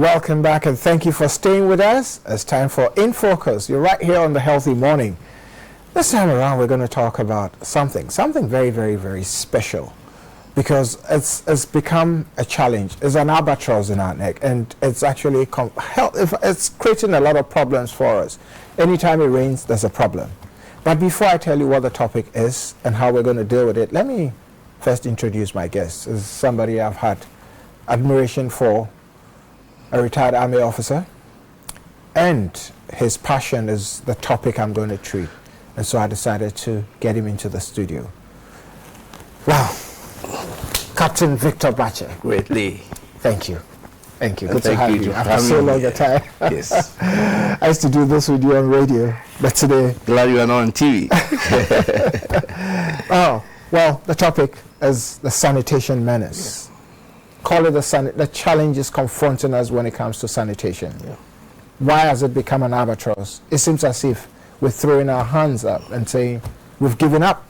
Welcome back and thank you for staying with us. It's time for In Focus. You're right here on the Healthy Morning. This time around we're going to talk about something very, very, very special because it's become a challenge. It's an albatross in our neck and it's actually it's creating a lot of problems for us. Anytime it rains, there's a problem. But before I tell you what the topic is and how we're going to deal with it, let me first introduce my guest. This is somebody I've had admiration for, a retired Army officer, and his passion is the topic I'm going to treat. And so I decided to get him into the studio. Wow. Captain Victor Batse. Greatly. Thank you. Thank you. Good Thank to have you. After so long a time. Yes. I used to do this with you on radio, but today... Glad you are not on TV. Oh, well, the topic is the sanitation menace. Yeah. Call it the challenges confronting us when it comes to sanitation. Yeah. Why has it become an albatross? It seems as if we're throwing our hands up and saying, we've given up.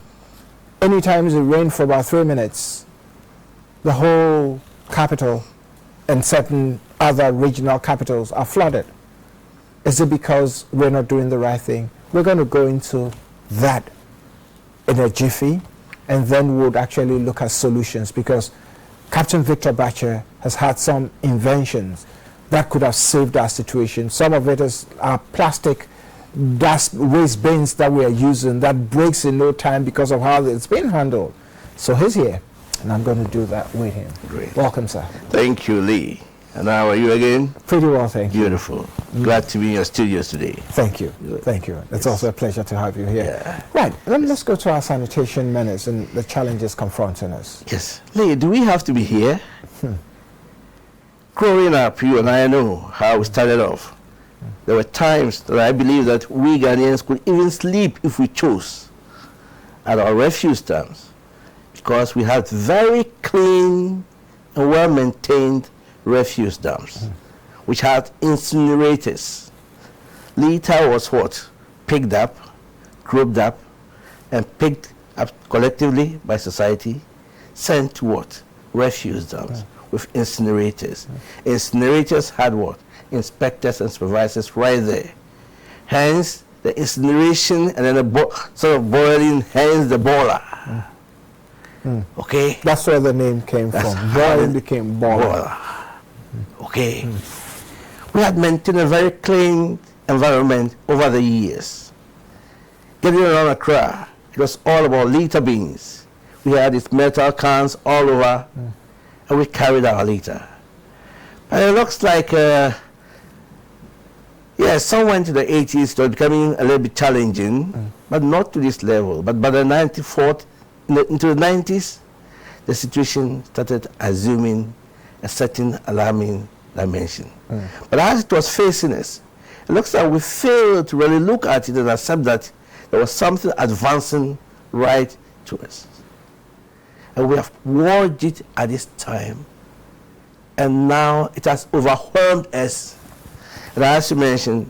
Anytime it rains for about 3 minutes, the whole capital and certain other regional capitals are flooded. Is it because we're not doing the right thing? We're going to go into that in a jiffy, and then we'll actually look at solutions, because Captain Victor Batse has had some inventions that could have saved our situation. Some of it is our plastic dust waste bins that we are using that breaks in no time because of how it's been handled. So he's here, and I'm going to do that with him. Great. Welcome, sir. Thank you, Lee. And how are you again? Pretty well, thank you. Beautiful. Glad to be in your studios today. Thank you. Good. Thank you. It's also a pleasure to have you here. Yeah. Right. Let's go to our sanitation menace and the challenges confronting us. Yes. Lee, do we have to be here? Growing up, you and I know how we started off. There were times that I believe that we Ghanaians could even sleep if we chose at our refuse dumps, because we had very clean and well-maintained refuse dumps, which had incinerators. Litter was what? Picked up, grouped up, and picked up collectively by society, sent to what? Refuse dumps with incinerators. Incinerators had what? Inspectors and supervisors right there. Hence, the incineration and then the sort of boiling, hence the boiler. Okay? That's where the name came from. Boiling became boiler. Okay. We had maintained a very clean environment over the years. Getting around Accra, it was all about litter bins. We had these metal cans all over, and we carried our litter. And it looks like, somewhere into the 80s, it was becoming a little bit challenging, but not to this level. But by the into the 90s, the situation started assuming a certain alarming dimension. But as it was facing us, it looks like we failed to really look at it and accept that there was something advancing right to us. And we have watched it at this time, and now it has overwhelmed us. And as you mentioned,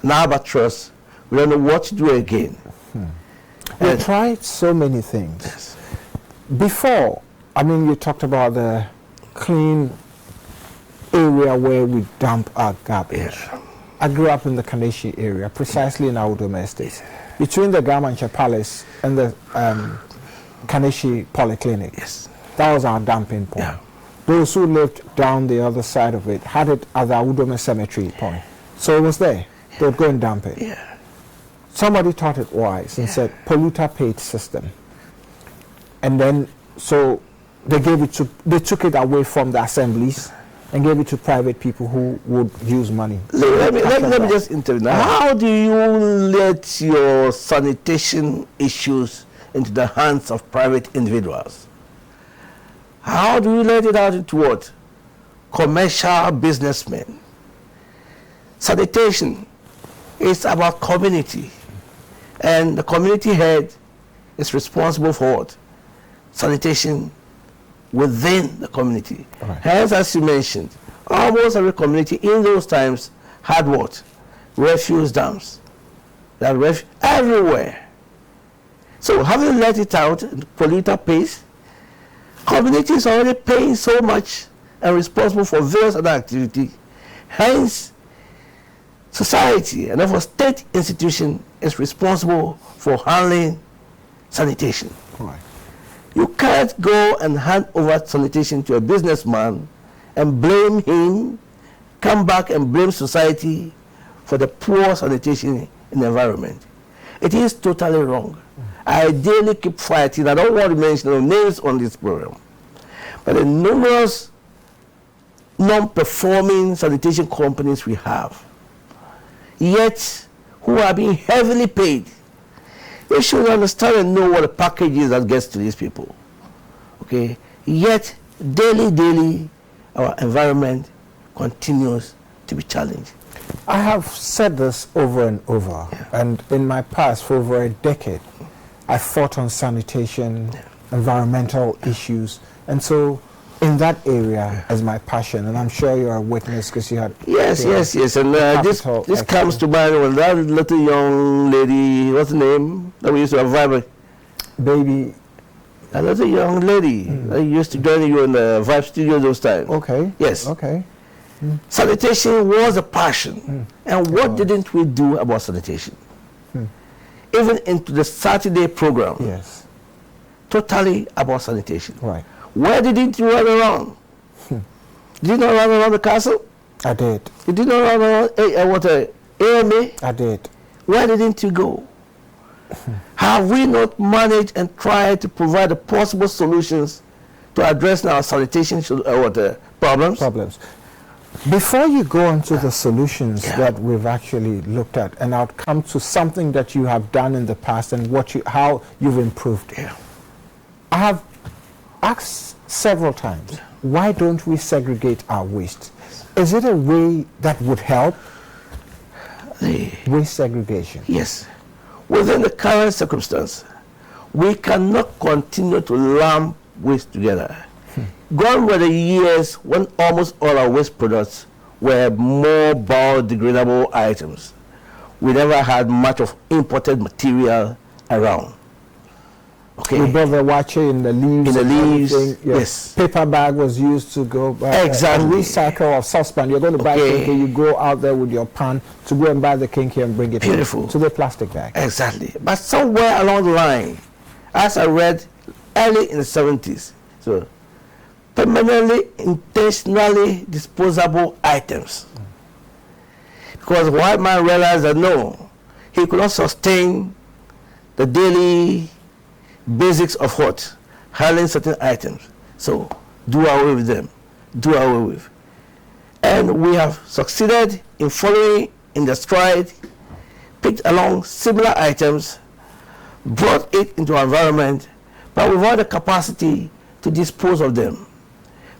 an albatross, we don't know what to do again. We tried so many things. Yes. Before, you talked about the clean area where we dump our garbage. Yeah. I grew up in the Kaneshi area, precisely in our domestic, between the Gamanche Palace and the Kaneshi Polyclinic. Yes. That was our dumping point. Yeah. Those who lived down the other side of it had it at the Udome Cemetery point. So it was there. They would go and dump it. Yeah. Somebody thought it wise and said, polluter paid system. And then, so they took it away from the assemblies and gave it to private people who would use money. Let me just intervene. How do you let your sanitation issues into the hands of private individuals? How do you let it out into what? Commercial businessmen. Sanitation is about community, and the community head is responsible for what? Sanitation within the community. Right. Hence, as you mentioned, almost every community in those times had what? Refuse dumps. That everywhere. So having let it out, polluter pays, community is already paying so much and responsible for various other activity. Hence, society and therefore state institution is responsible for handling sanitation. Right. You can't go and hand over sanitation to a businessman and blame him, come back and blame society for the poor sanitation in the environment. It is totally wrong. I daily keep fighting. I don't want to mention no names on this program, but the numerous non-performing sanitation companies we have, yet who are being heavily paid. They should understand and know what the package is that gets to these people. Okay? Yet, daily, our environment continues to be challenged. I have said this over and over, and in my past, for over a decade, I fought on sanitation, environmental issues, and so in that area is my passion, and I'm sure you're a witness because you had... Yes, and this comes to mind when that little young lady, what's the name, that we used to have Vibe? Baby... That little young lady that used to join you in the Vibe studio those times. Okay. Yes. Okay. Sanitation was a passion. And what didn't we do about sanitation? Even into the Saturday program. Yes. Totally about sanitation. Right. Where didn't you run around? Did you not run around the castle? I did. You did not run around AMA? I did. Where didn't you go? Have we not managed and tried to provide the possible solutions to address our sanitation problems? Before you go on to the solutions that we've actually looked at, and I'll come to something that you have done in the past and how you've improved. I have asked several times, why don't we segregate our waste? Is it a way that would help? Waste segregation. Yes. Within the current circumstance, we cannot continue to lump waste together. Gone were the years when almost all our waste products were more biodegradable items. We never had much of imported material around. Okay. We bought the wache in the leaves. In the leaves, yes. Paper bag was used to go back. Exactly. Recycle of saucepan. You're going to buy kinky, you go out there with your pan to go and buy the kinky and bring it to the plastic bag. Exactly. But somewhere along the line, as I read early in the 70s, so permanently, intentionally disposable items. Because the white man realized that no, he could not sustain the daily basics of what? Handling certain items. So, do away with them. Do away with. And we have succeeded in following in the stride, picked along similar items, brought it into our environment, but without the capacity to dispose of them.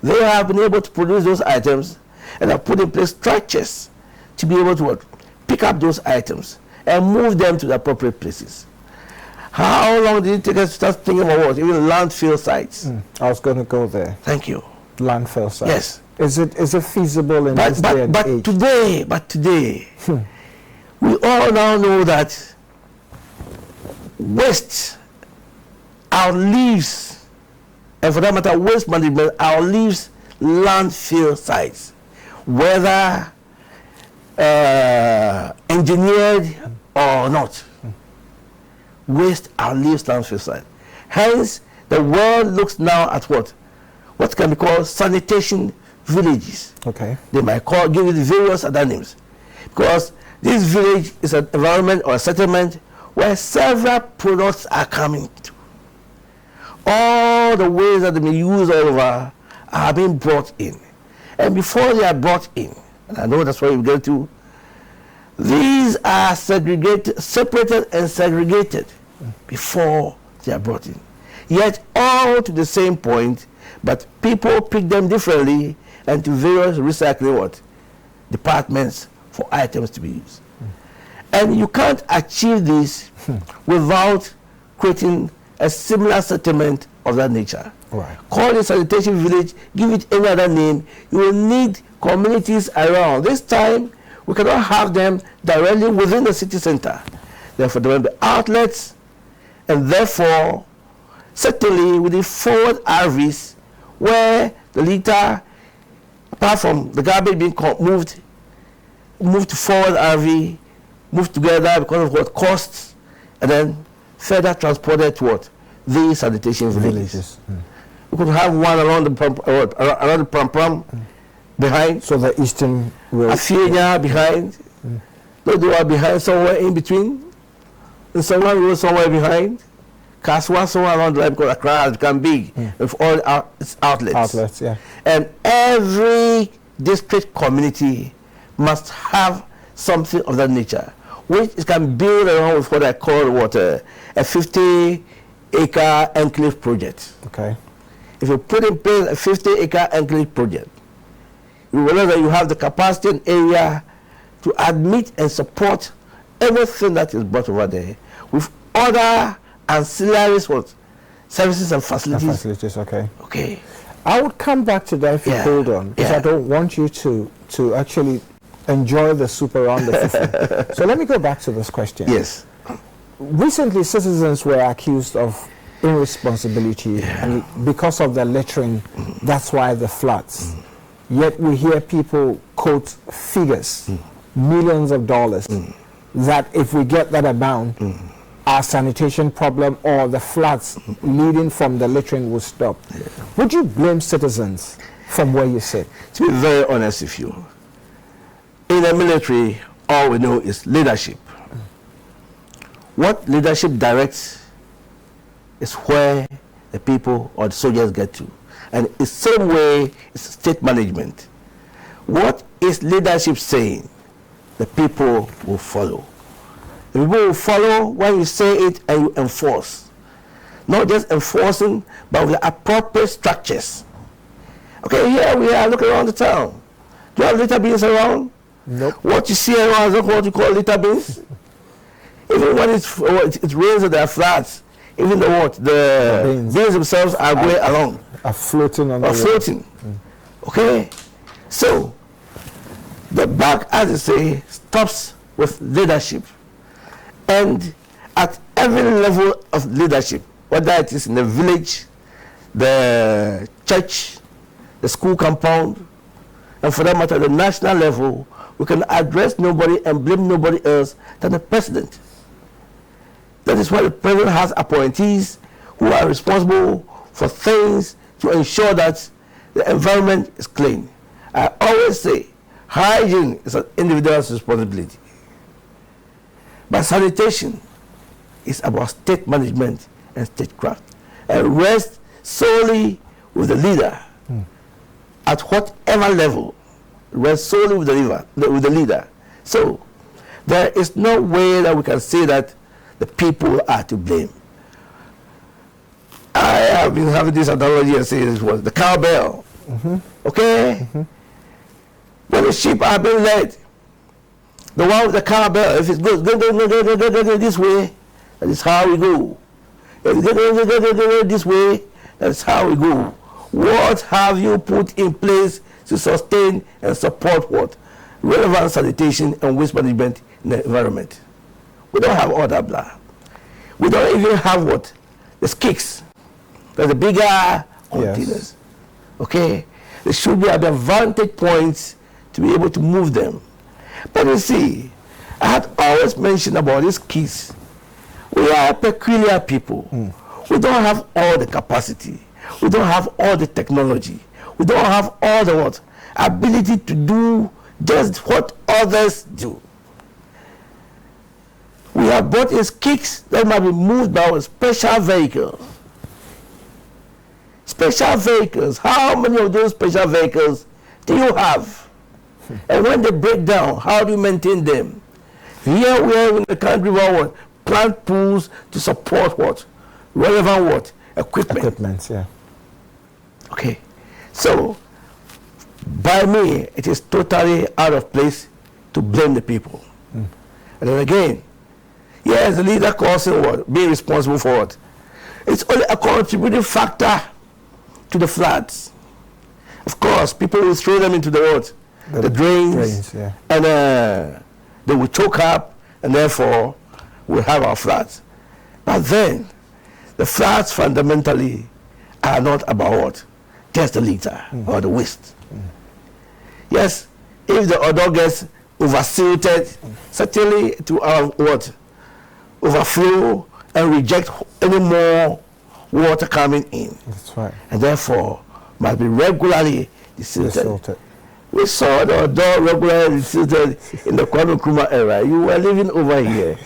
They have been able to produce those items and have put in place structures to be able to pick up those items and move them to the appropriate places. How long did it take us to start thinking about what? Even landfill sites. I was going to go there. Thank you. Landfill sites. Yes. Is it feasible in this day and age? But today, we all now know that waste outlives, and for that matter, waste management outlives landfill sites, whether engineered or not. Waste outlives landfill sites. Hence, the world looks now at what can be called sanitation villages. Okay. They might give it various other names, because this village is an environment or a settlement where several products are coming to. All the ways that they may use all over are being brought in. And before they are brought in, and I know that's why we get to, these are segregated, separated and segregated before they are brought in. Yet all to the same point, but people pick them differently and to various recycling departments for items to be used. And you can't achieve this without creating a similar settlement of that nature. Right. Call it sanitation village, give it any other name. You will need communities around. This time, we cannot have them directly within the city center. Therefore, there will be outlets, and therefore, certainly with the forward RVs, where the litter, apart from the garbage being moved moved to forward RV, moved together because of what costs, and then further transported to what? The sanitation villages. We could have one around the Pram behind. So the eastern road. Afienya behind. Those who are behind somewhere in between. And someone road somewhere behind. Kaswa somewhere around the line because Accra has become big with all its outlets. Outlets, yeah. And every district community must have something of that nature, which it can build around with what I call a 50-acre enclave project. Okay. If you put in place a 50-acre enclave project, you realize that you have the capacity and area to admit and support everything that is brought over there with other ancillary services and facilities. Okay. Okay. I would come back to that if you hold on, because I don't want you to actually enjoy the soup around the fufu. So let me go back to this question. Yes. Recently, citizens were accused of irresponsibility, and because of the littering, that's why the floods. Yet we hear people quote figures, millions of dollars, that if we get that amount, our sanitation problem or the floods leading from the littering will stop. Would you blame citizens from where you sit? To be very honest with you, in the military, all we know is leadership. What leadership directs is where the people or the soldiers get to. And in the same way, it's state management. What is leadership saying? The people will follow. The people will follow when you say it and you enforce. Not just enforcing, but with the appropriate structures. Okay, here we are looking around the town. Do you have litter bins around? Nope. What you see around is what you call litter bins. Even when it rains and there are floods, even the bins themselves are going along. Are floating on the floating. Okay? So, the buck, as I say, stops with leadership. And at every level of leadership, whether it is in the village, the church, the school compound, and for that matter, the national level, we can address nobody and blame nobody else than the president. That is why the president has appointees who are responsible for things to ensure that the environment is clean. I always say hygiene is an individual's responsibility. But sanitation is about state management and statecraft, and rests solely with the leader at whatever level. Rests solely with the leader. So there is no way that we can say that the people are to blame. I have been having this analogy and saying this was the cowbell. Okay? When the sheep are being led, the one with the cowbell, if it goes, go this way, that is how we go. If it go this way, that is how we go. What have you put in place to sustain and support what? Relevant sanitation and waste management in the environment. We don't have all that blah. We don't even have what? The skicks. The bigger containers. Yes. Okay? There should be at the vantage points to be able to move them. But you see, I had always mentioned about these kids. We are peculiar people. We don't have all the capacity. We don't have all the technology. We don't have all the what? Ability to do just what others do. We have bought in kicks that might be moved by a special vehicle. Special vehicles. How many of those special vehicles do you have? And when they break down, how do you maintain them? Here we are in the country where what? Plant pools to support what? Relevant what? Equipment. Yeah. Okay. So, by me, it is totally out of place to blame the people. And then again, yes, the leader causing what? Being responsible for what? It's only a contributing factor to the floods. Of course, people will throw them into the road, the drains, and they will choke up, and therefore we'll have our floods. But then, the floods fundamentally are not about what? Just the litter or the waste. Yes, if the odor gets oversilted, certainly to overflow and reject any more water coming in. That's right. And therefore must be regularly desilted. We saw the door regularly desilted in the Kwame Nkrumah era. You were living over here.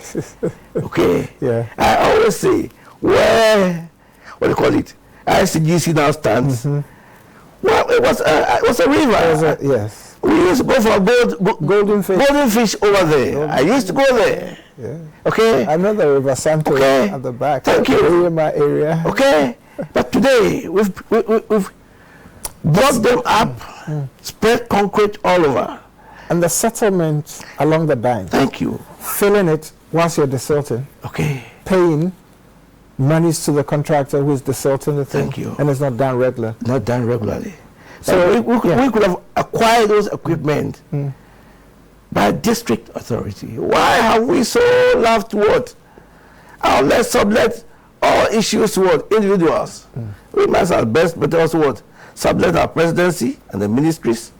Okay? Yeah. I always say, where, what do you call it? ICGC now stands. Well, it was a river. Yes. We used to go for golden fish. Golden fish over there. I used to go there. Yeah. Okay. I know the River Santo at the back. Thank you. In my area. Okay. But today we've blocked them up, spread concrete all over. And the settlement along the bank. Thank you. Filling it whilst you're desilting. Okay. Paying monies to the contractor who's desilting the thing. Thank you. And it's not done regularly. Not done regularly. So we could have acquired those equipment by district authority. Why have we so loved what? Let's sublet all issues to what? Individuals. We must at best, but also what? Sublet our presidency and the ministries.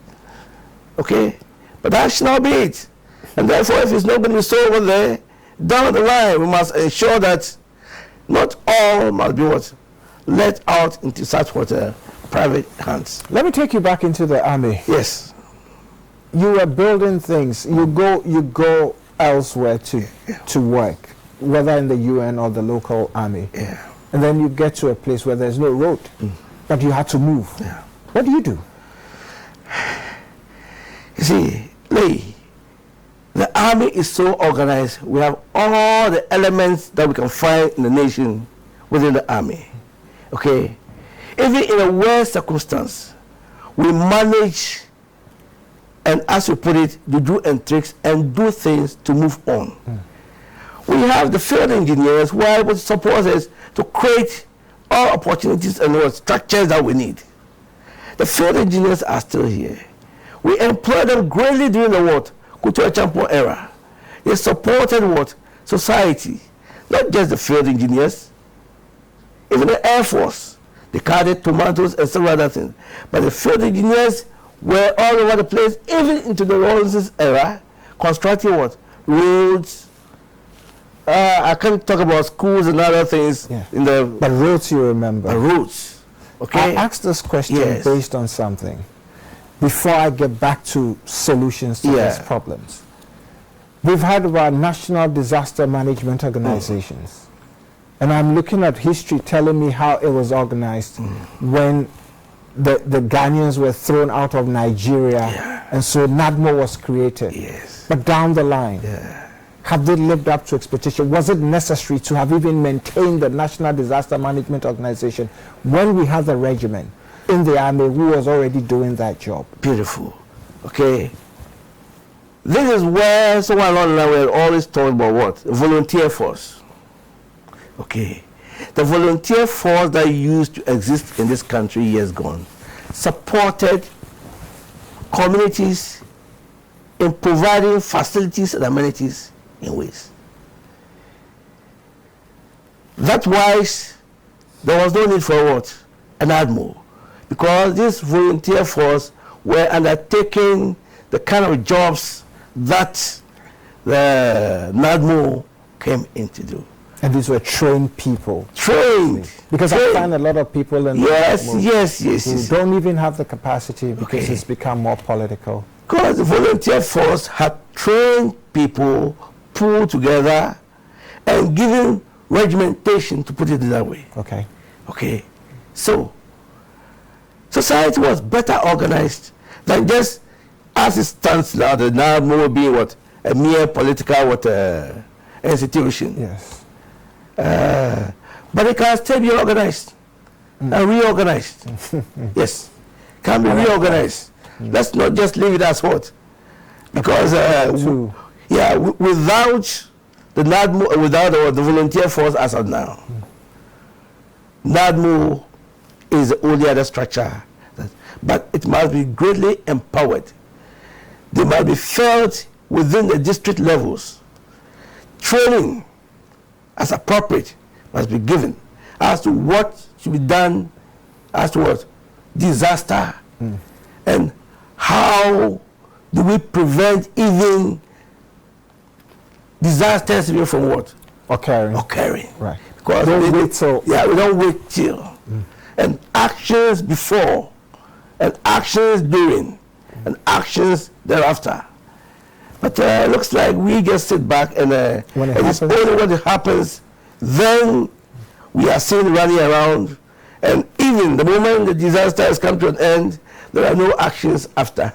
Okay? But that should not be it. And therefore, if it's not going to be so over there, down the line, we must ensure that not all must be what? Let out into such what private hands. Let me take you back into the army. Yes. You are building things. You go elsewhere to work, whether in the UN or the local army. Yeah. And then you get to a place where there's no road, but you have to move. Yeah. What do you do? You see, Lee, the army is so organized. We have all the elements that we can find in the nation within the army. Okay? Even in a worst circumstance, we manage, and as we put it, to do and tricks and do things to move on. We have the field engineers who are able to support us to create all opportunities and what structures that we need. The field engineers are still here. We employed them greatly during the what? Kulture Champion era. They supported what? Society. Not just the field engineers, even the Air Force. They carried tomatoes and several other things. But the field engineers were all over the place, even into the Rawlins era, constructing what? Roads. I can't talk about schools and other things. Yeah. But roads you remember. The roads. Okay. I asked this question based on something before I get back to solutions to these problems. We've heard about national disaster management organizations. And I'm looking at history telling me how it was organized when the Ghanaians were thrown out of Nigeria, and so NADMO was created. Yes. But down the line, have they lived up to expectation? Was it necessary to have even maintained the National Disaster Management Organization when we had the regiment in the army who was already doing that job? Beautiful. Okay. This is where someone along the line were always told about what? Volunteer force. Okay. The volunteer force that used to exist in this country years gone supported communities in providing facilities and amenities in ways. That wise, there was no need for what? An ADMO. Because this volunteer force were undertaking the kind of jobs that the NADMO came in to do. And these were trained people. Trained. Because I find a lot of people in who don't even have the capacity because it's become more political. Because the volunteer force had trained people, pulled together, and given regimentation, to put it that way. Okay. Okay. So, society was better organized than just as it stands now, the NADMO being what? A mere political institution. Yes. But it can still be organized and reorganized. Yes. Can be reorganized. Let's not just leave it as what? Because without the NADMO, without the volunteer force as of now, NADMO is the only other structure. But it must be greatly empowered. They must be felt within the district levels. Training as appropriate must be given as to what should be done, as to what disaster, and how do we prevent even disasters even from what? Occurring. Right. Because we don't wait till. And actions before, and actions during, and actions thereafter. But it looks like we just sit back and it's only when it happens, then we are seen running around. And even the moment the disaster has come to an end, there are no actions after.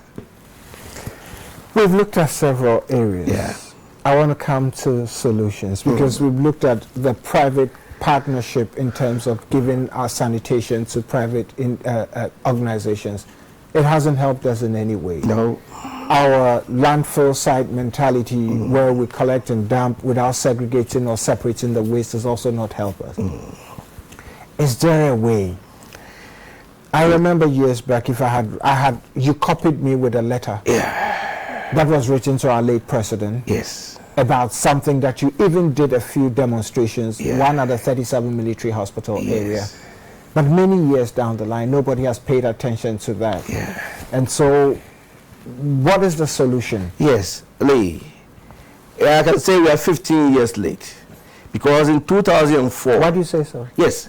We've looked at several areas. Yeah. I want to come to solutions because we've looked at the private partnership in terms of giving our sanitation to private organizations. It hasn't helped us in any way. No. Our landfill site mentality where we collect and dump without segregating or separating the waste has also not helped us. Is there a way? I remember years back, if you copied me with a letter that was written to our late president. Yes. About something that you even did a few demonstrations, one at the 37 military hospital area. But many years down the line, nobody has paid attention to that. And so, what is the solution? Yes, Lee. I can say we are 15 years late. Because in 2004... Why do you say so? Yes.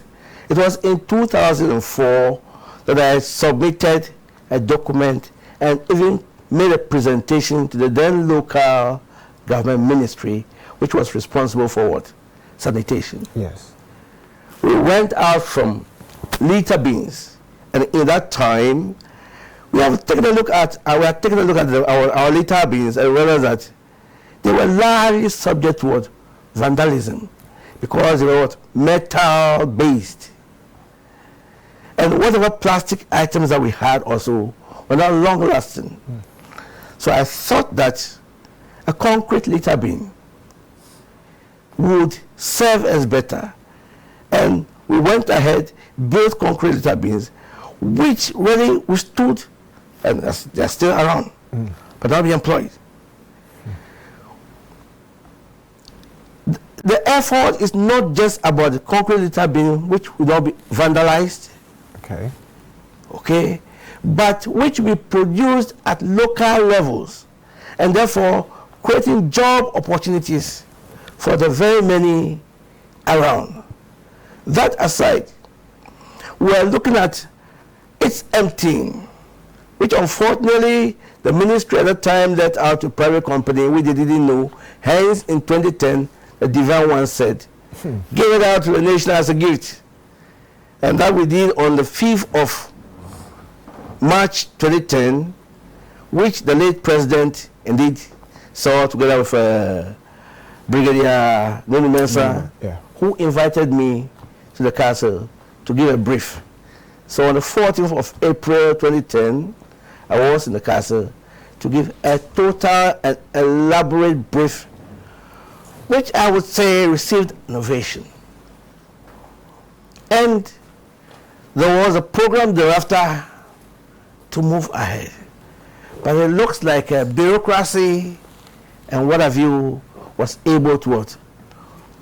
It was in 2004 that I submitted a document and even made a presentation to the then local government ministry, which was responsible for what? Sanitation. Yes. We went out from litter bins, and in that time, we have taken a look at our litter bins and realized that they were largely subject to what? Vandalism, because they were what? Metal based, and whatever plastic items that we had also were not long lasting. So I thought that a concrete litter bin would serve as better, and we went ahead, built concrete litter bins, which really withstood, and they're still around, but not be employed. The effort is not just about the concrete litter bin, which will not be vandalized, okay, but which will be produced at local levels, and therefore creating job opportunities for the very many around. That aside, we are looking at its emptying, which unfortunately the ministry at that time let out to a private company which they didn't know. Hence, in 2010, the divine one said, give it out to the nation as a gift. And that we did on the 5th of March 2010, which the late president indeed saw together with Brigadier Mensa, who invited me to the castle to give a brief. So on the 14th of April 2010, I was in the castle to give a total and elaborate brief, which I would say received an ovation. And there was a program thereafter to move ahead. But it looks like a bureaucracy and what have you was able to what?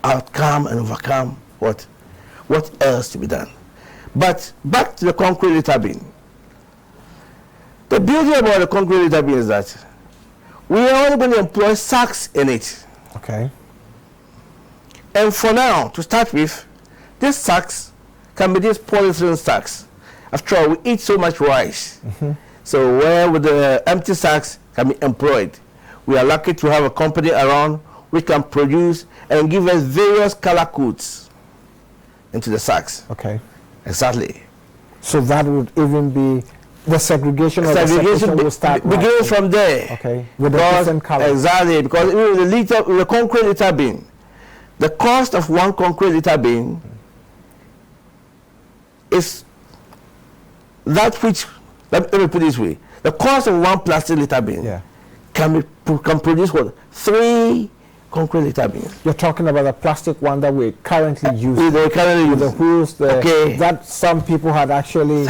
Outcome and overcome what else to be done. But back to the concrete litter bin. The beauty about the concrete litter bin is that we are only going to employ sacks in it. Okay. And for now, to start with, these sacks can be these polyethylene sacks. After all, we eat so much rice. So where would the empty sacks can be employed? We are lucky to have a company around which can produce and give us various color codes into the sacks. Okay. Exactly. So that would even be the segregation of the separation will start begins from there. Okay. With the different colors. Exactly, because with the concrete litter bin, the cost of one concrete litter bin is that which, let me put it this way, the cost of one plastic litter bin can produce what? 3 concrete litter bins. You're talking about the plastic one that we currently use. The wheels, that some people had actually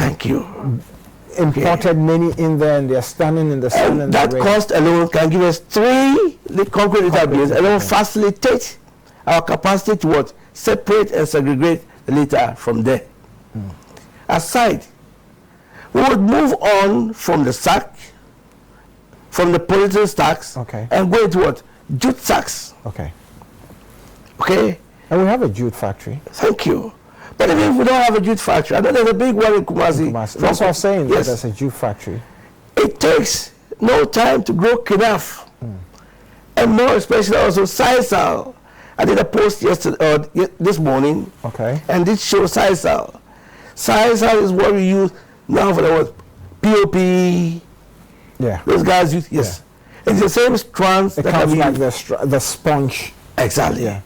imported many in there, and they're standing in the sun. And that cost alone can give us 3 concrete litter bins and will facilitate our capacity to what? Separate and segregate the litter from there. Aside, we would move on from the sack from the polythene stacks and go into what? Jute sacks. Okay. Okay? And we have a jute factory. Thank you. But even if we don't have a jute factory, I know there's a big one in Kumasi. That's what I'm saying, yes. There's a jute factory. It takes no time to grow kinaf. And more especially also sisal. I did a post yesterday, this morning, and this shows sisal. Sisal is what we use now for the what? POP. Yeah. Those guys use, yes. Yeah. It's the same strands that comes like the sponge. Exactly. Yeah.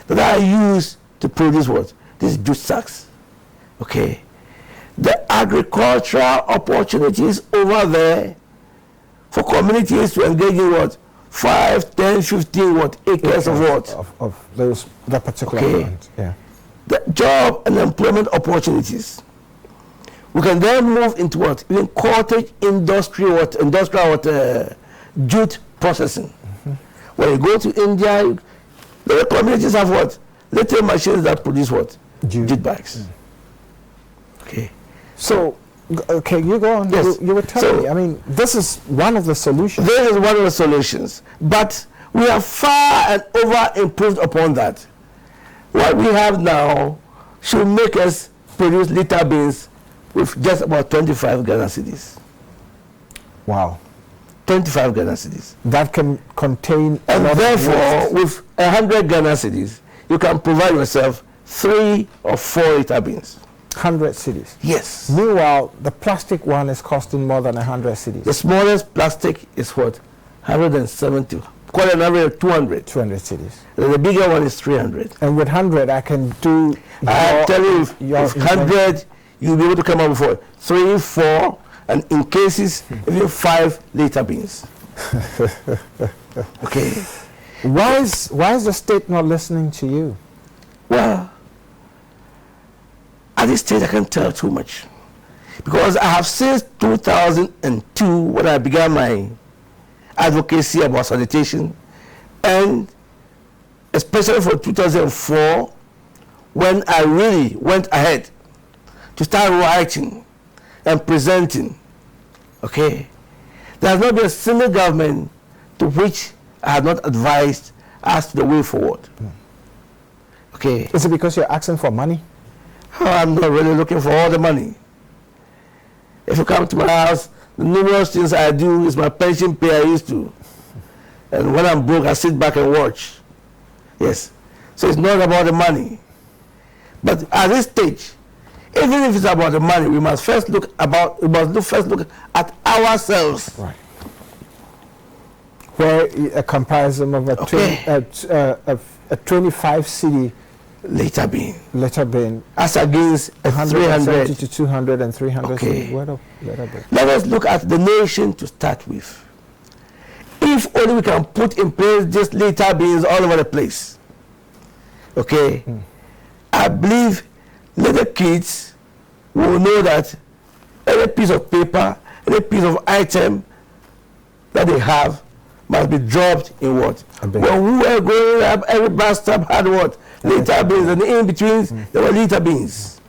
That I use to produce what? These jute sacks. Okay. The agricultural opportunities over there for communities to engage in what? 5, 10, 15 what? Acres of what? Of those, that particular land. Yeah. The job and employment opportunities. We can then move into what? Even cottage industrial jute processing. When you go to India, the communities have what? Little machines that produce what? Jute bags. Okay. So, okay, you go on. Yes. You were telling me. I mean, this is one of the solutions. This is one of the solutions. But we have far and over improved upon that. What we have now should make us produce litter beans with just about 25 Ghana cedis. Wow. 25 Ghana cedis. That can contain... And therefore, with 100 Ghana cedis, you can provide yourself 3 or 4 litter beans. 100 cedis. Yes. Meanwhile, the plastic one is costing more than 100 cedis. The smallest plastic is what? 170. Quite an average 200. 200 cedis. And the bigger one is 300. And with 100, I can do... I tell you, with 100, you'll be able to come up with what? 3, 4, and in cases, even 5 litter beans. Okay. Why is the state not listening to you? Well, at this stage, I can't tell too much. Because I have since 2002, when I began my advocacy about sanitation, and especially for 2004, when I really went ahead to start writing and presenting, okay, there has not been a single government to which I have not advised as to the way forward. Okay. Is it because you're asking for money? Oh, I'm not really looking for all the money. If you come to my house, the numerous things I do is my pension pay I used to. And when I'm broke, I sit back and watch. Yes. So it's not about the money. But at this stage, even if it's about the money, we must first look at ourselves. Right. Where a comparison of a 25 cedi litter bean as against a 300 to 200 and 300. Okay. Let us look at the nation to start with. If only we can put in place just litter beans all over the place. Okay. I believe little kids will know that any piece of paper, any piece of item that they have must be dropped in what? When we were growing up, every bus stop had what? Litter beans, and in between there were litter beans.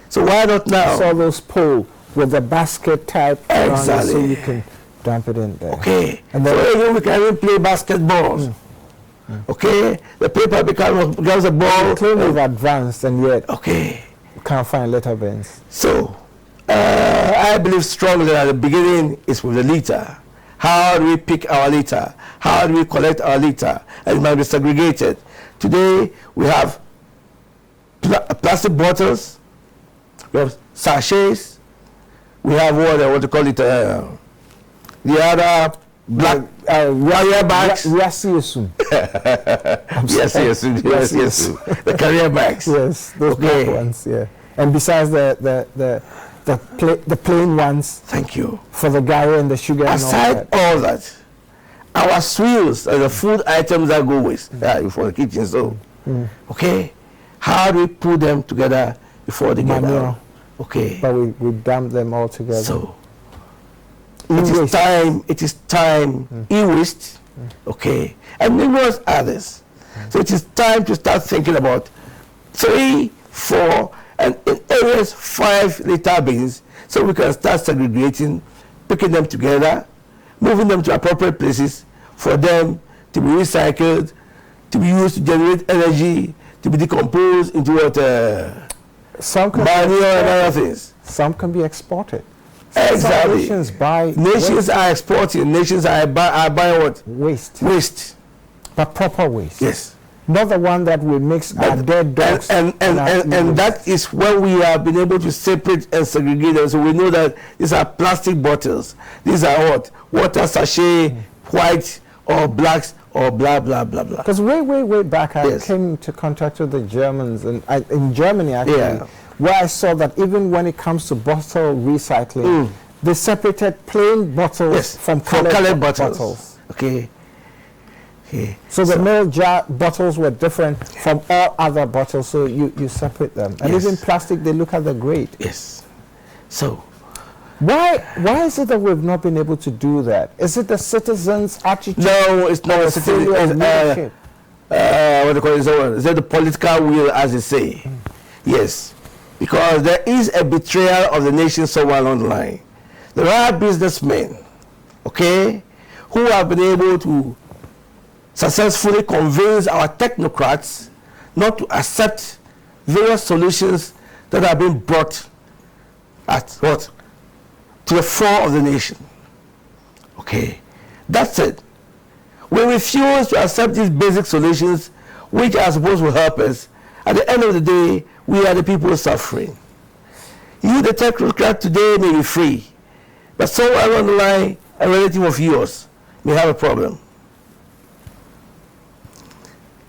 So why not now? So those pull with the basket type, exactly, so you can dump it in there. Okay. And then so we can even play basketballs. Okay. The paper becomes a ball. We've advanced, and yet okay, you can't find litter bins. So I believe strongly that at the beginning is with the litter. How do we pick our litter? How do we collect our litter? And it must be segregated. Today, we have plastic bottles, we have sachets, we have what you call it, the other black carrier bags. Yes. The carrier bags. Yes, those black ones, yeah. And besides the plain ones. Thank you. For the garri and the sugar. Aside all that, our swills and the food items that go with for the kitchen. So, okay, how do we put them together before they get out? Okay. But we dump them all together. So, it is time, e-waste, okay, and numerous others. So it is time to start thinking about 3, 4, and in areas 5 litter bins, so we can start segregating, picking them together, moving them to appropriate places for them to be recycled, to be used to generate energy, to be decomposed into what manure and other things. Some can be exported. Exactly. Nations buy nations are exporting. Nations are buying what? Waste. Waste. But proper waste. Yes. Not the one that we mix our dead dogs. And that is where we have been able to separate and segregate them. So we know that these are plastic bottles. These are what? Water sachet, white or blacks or blah, blah, blah, blah. Because way back, I came into contact with the Germans, and in Germany, actually, where I saw that even when it comes to bottle recycling, they separated plain bottles from colored bottles. Okay. So the milk jar bottles were different from all other bottles, so you separate them. And even plastic, they look at the grade. Yes. So why is it that we've not been able to do that? Is it the citizens' attitude? No, it's not a citizen. What do you call it? Is it the political will, as they say? Yes. Because there is a betrayal of the nation somewhere along the line. There are businessmen, okay, who have been able to successfully convince our technocrats not to accept various solutions that have been brought at what? To the fore of the nation. Okay. That said, we refuse to accept these basic solutions which are supposed to help us. At the end of the day, we are the people suffering. You, the technocrat today, may be free, but somewhere along the line, a relative of yours may have a problem.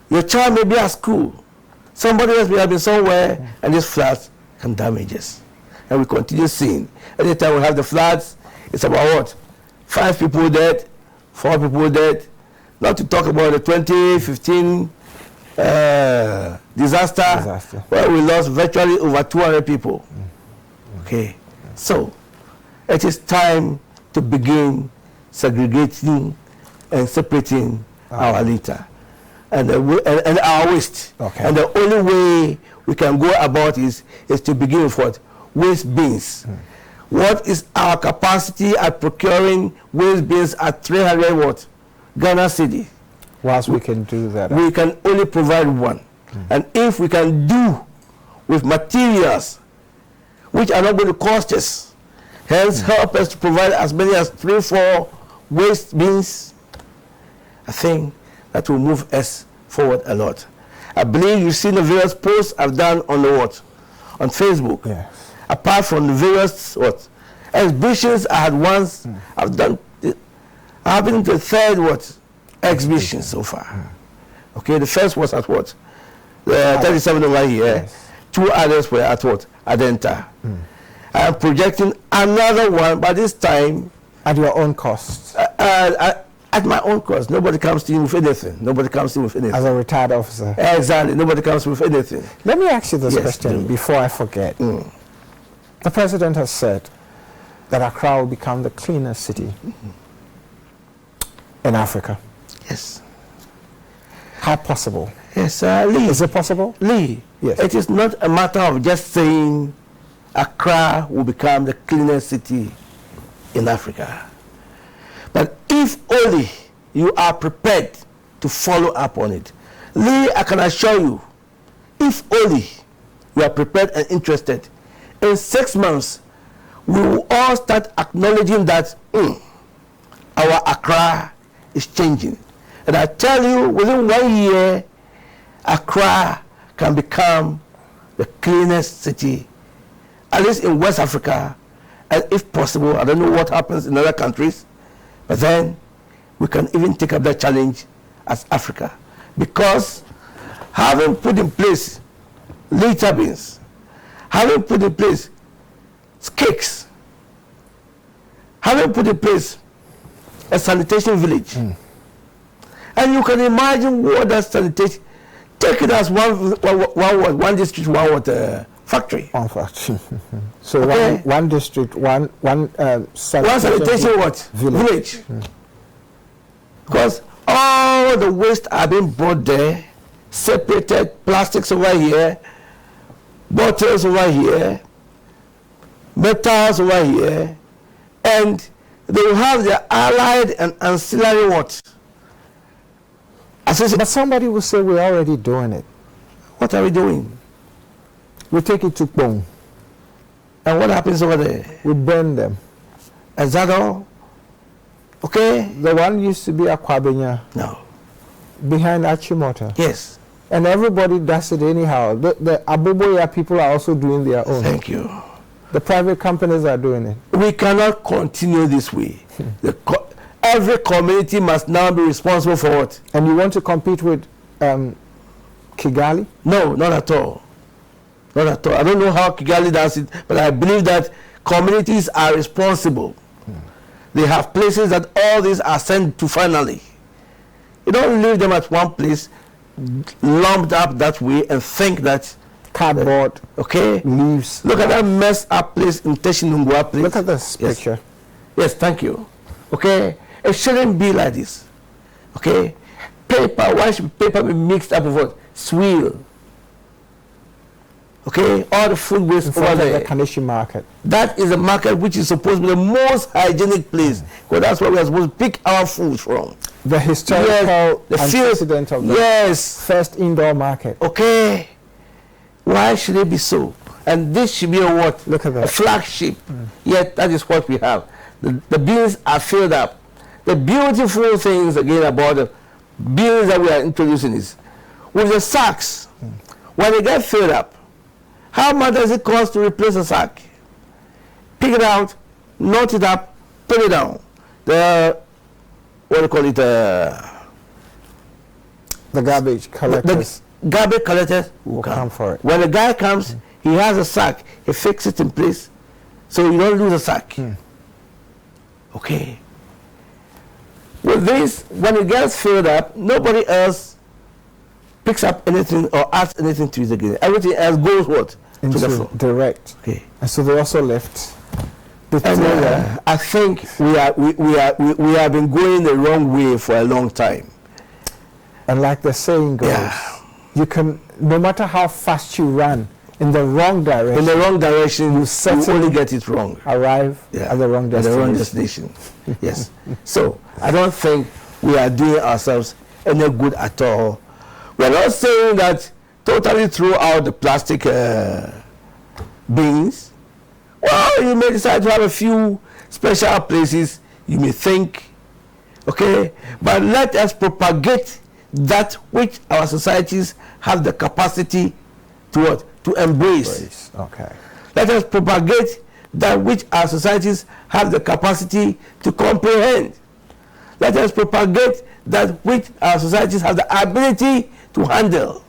Your child may be at school. Somebody else may have been somewhere, and this floods can damage us. And we continue seeing. Anytime we have the floods, it's about what? 5 people dead, 4 people dead. Not to talk about the 2015 disaster, where we lost virtually over 200 people. Okay. So, it is time to begin segregating and separating our litter and our waste. Okay. And the only way we can go about is to begin with what? Waste bins. What is our capacity at procuring waste bins at 300 what? Ghana City? Whilst we can do that. We can only provide one. And if we can do with materials which are not going to cost us, hence help us to provide as many as 3-4 waste bins, I think that will move us forward a lot. I believe you've seen the various posts I've done on the what? On Facebook. Yes. Apart from the various what? Exhibitions I had once, I've done, I've been to the third what? Exhibition so far. Okay, the first was at what? The 37 over here. Yes. 2 others were at what? Adenta. I am projecting another one, but this time At your own cost. At my own cost. Nobody comes to you with anything. Nobody comes to you with anything. As a retired officer. Exactly. Nobody comes with anything. Let me ask you this question before I forget. The president has said that Accra will become the cleanest city in Africa. Yes. How possible? Yes, Lee. Is it possible? Lee, Yes. it is not a matter of just saying Accra will become the cleanest city in Africa. But if only you are prepared to follow up on it. Lee, I can assure you, if only you are prepared and interested, in 6 months, we will all start acknowledging that our Accra is changing. And I tell you, within 1 year, Accra can become the cleanest city, at least in West Africa, and if possible, I don't know what happens in other countries, but then we can even take up that challenge as Africa. Because having put in place litter bins, having put in place cakes, having put in place a sanitation village, and you can imagine what that sanitation, take it as one district, one water factory. One factory. So Okay. one district, one sanitation what? Village. Because all the waste are being brought there, separated, plastics over here, bottles over here, metals over here, and they will have their allied and ancillary what? But somebody will say we're already doing it. What are we doing? We take it to Pong. And what happens over there? We burn them. Is that all? Okay? The one used to be Akwabenya. No. Behind Achimota. Yes. And everybody does it anyhow. The Aboboya people are also doing their own. Thank you. The private companies are doing it. We cannot continue this way. Every community must now be responsible for what? And you want to compete with Kigali? No, not at all. Not at all. I don't know how Kigali does it, but I believe that communities are responsible. They have places that all these are sent to finally. You don't leave them at one place, lumped up that way, and think that cardboard, okay, leaves. Look at that messed up place in Teshinungwa place. Look at this picture. Yes, thank you. Okay, it shouldn't be like this. Okay, paper. Why should paper be mixed up with what? Swill. Okay, all the food waste over there. The Kaneshi market. That is a market which is supposed to be the most hygienic place, because that's where we are supposed to pick our food from. The historical antecedent of the first indoor market. Okay, why should it be so? And this should be a what? Look at that. A flagship. Yet that is what we have. The bins are filled up. The beautiful things again about the bins that we are introducing is with the sacks. When they get filled up, how much does it cost to replace a sack? Pick it out, knot it up, put it down. The what do you call it? The garbage collectors. The garbage collectors will come for it. When the guy comes, he has a sack. He fixes it in place, so you don't lose a sack. Okay. With this, when it gets filled up, nobody else picks up anything or adds anything to it again. Everything else goes what? Into to the floor. Direct. Okay. And so they also left. And, I think we have been going the wrong way for a long time. And like the saying goes, you can, no matter how fast you run in the wrong direction, you only get it wrong. Arrive at the wrong destination. Yes. So I don't think we are doing ourselves any good at all. We're not saying that totally throw out the plastic bins. Well, you may decide to have a few special places, you may think, okay, but let us propagate that which our societies have the capacity to what? To embrace. Okay. Let us propagate that which our societies have the capacity to comprehend. Let us propagate that which our societies have the ability to handle.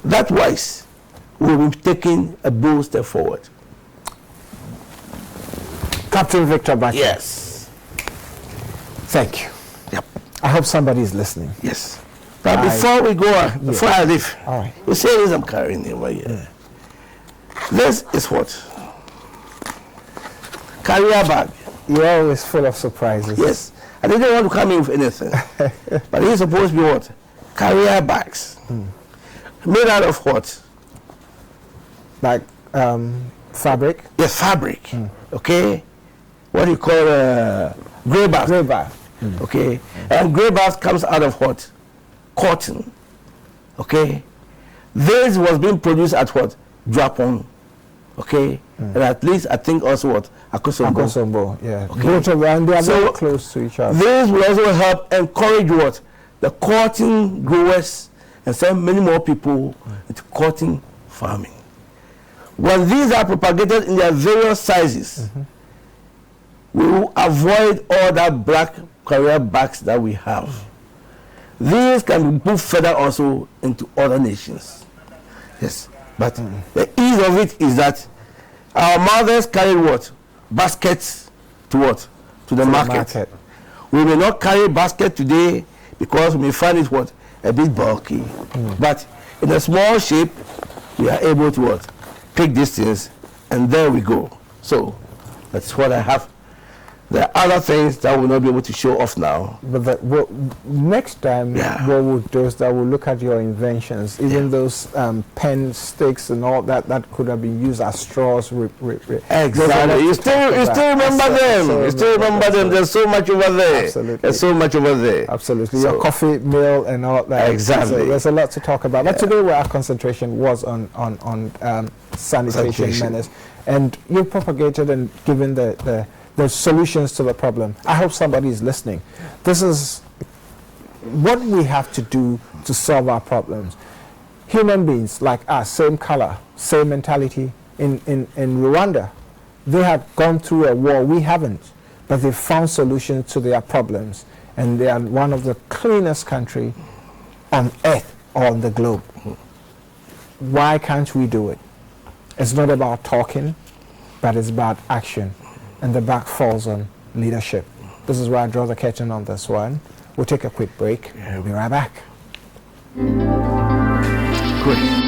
That wise, we will be taking a bold step forward. Captain Victor Batse. Yes. Thank you. Yep. I hope somebody is listening. Yes. But before we go on, before I leave, you see this I'm carrying over here. This is what? Carrier bag. You're always full of surprises. Yes. I didn't want to come in with anything. But it's supposed to be what? Carrier bags. Made out of what? Like fabric? Yes, fabric. Okay. What do you call grey bath? Grey bath. Okay. And grey bath comes out of what? Cotton. Okay. This was being produced at what? Japan. Okay. And at least I think also what? Akosombo. Yeah. Okay. Both of them, they are very close to each other. This will also help encourage what? The cotton growers and send many more people into cotton farming. When these are propagated in their various sizes, we will avoid all that black carrier bags that we have. These can be moved further also into other nations. Yes, but the ease of it is that our mothers carry what? Baskets to what? To the market. We may not carry basket today because we may find it what? A bit bulky. But in a small shape, we are able to what? Pick these things, and there we go. So that's what I have There are other things that we'll not be able to show off now. But next time, what we'll do is that we'll look at your inventions, even those pen sticks and all that could have been used as straws. Exactly. You still remember them. You still remember them. There's so much over there. Absolutely. There's so much over there. Absolutely. So, your coffee mill and all that. Exactly. So there's a lot to talk about. But today, our concentration was on sanitation menace, and you propagated and given the solutions to the problem. I hope somebody is listening. This is what we have to do to solve our problems. Human beings like us, same color, same mentality. In Rwanda, they had gone through a war. We haven't, but they found solutions to their problems, and they are one of the cleanest countries on earth or on the globe. Why can't we do it? It's not about talking, but it's about action. And the back falls on leadership. This is where I draw the curtain on this one. We'll take a quick break. We'll be right back. Great.